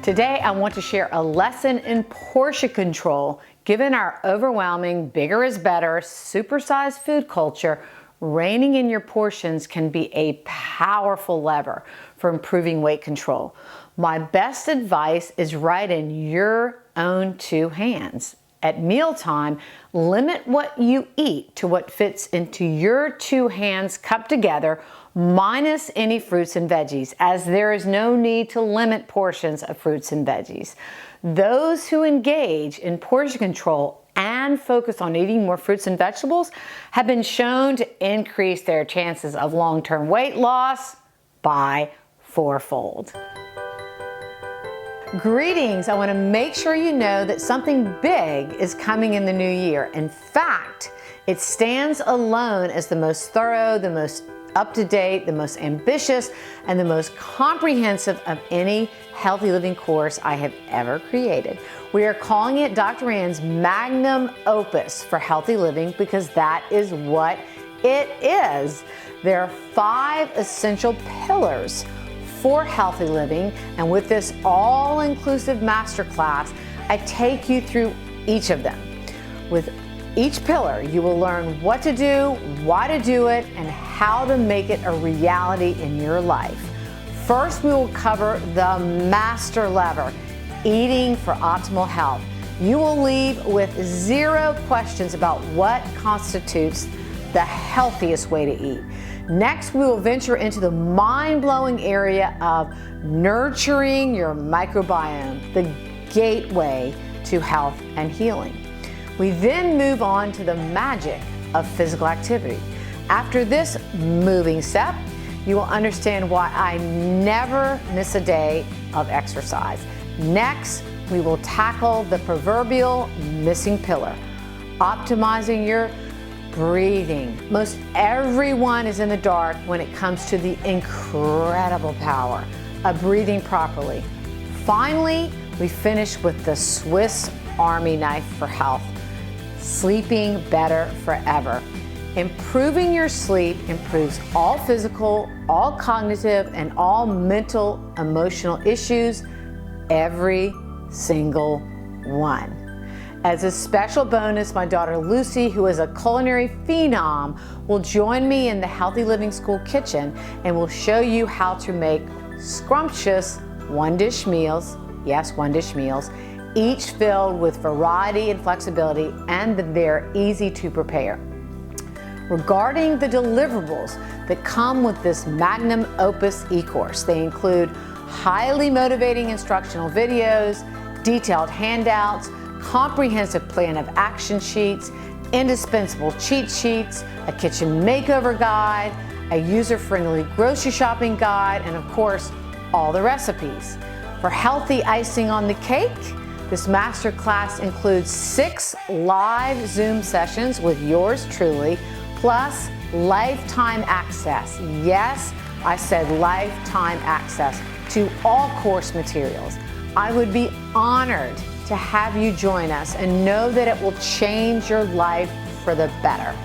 Today, I want to share a lesson in portion control. Given our overwhelming, bigger is better, supersized food culture, reining in your portions can be a powerful lever for improving weight control. My best advice is right in your own two hands. At mealtime, limit what you eat to what fits into your two hands cupped together, minus any fruits and veggies, as there is no need to limit portions of fruits and veggies. Those who engage in portion control and focus on eating more fruits and vegetables have been shown to increase their chances of long-term weight loss by fourfold. Greetings, I want to make sure you know that something big is coming in the new year. In fact, it stands alone as the most thorough, the most up-to-date, the most ambitious, and the most comprehensive of any healthy living course I have ever created. We are calling it Dr. Ann's Magnum Opus for healthy living because that is what it is. There are 5 essential pillars for healthy living, and with this all-inclusive masterclass, I take you through each of them. With each pillar, you will learn what to do, why to do it, and how to make it a reality in your life. First, we will cover the master lever, eating for optimal health. You will leave with 0 questions about what constitutes the healthiest way to eat. Next, we will venture into the mind-blowing area of nurturing your microbiome, the gateway to health and healing. We then move on to the magic of physical activity. After this moving step, you will understand why I never miss a day of exercise. Next, we will tackle the proverbial missing pillar, optimizing your breathing. Most everyone is in the dark when it comes to the incredible power of breathing properly. Finally, we finish with the Swiss Army knife for health, sleeping better forever. Improving your sleep improves all physical, all cognitive, and all mental, emotional issues, every single one. As a special bonus, my daughter Lucy, who is a culinary phenom, will join me in the Healthy Living School kitchen and will show you how to make scrumptious one-dish meals, yes, one-dish meals, each filled with variety and flexibility, and they're easy to prepare. Regarding the deliverables that come with this Magnum Opus e-course, they include highly motivating instructional videos, detailed handouts, comprehensive plan of action sheets, indispensable cheat sheets, a kitchen makeover guide, a user-friendly grocery shopping guide, and of course, all the recipes. For healthy icing on the cake, this masterclass includes 6 live Zoom sessions with yours truly, plus lifetime access. Yes, I said lifetime access to all course materials. I would be honored to have you join us and know that it will change your life for the better.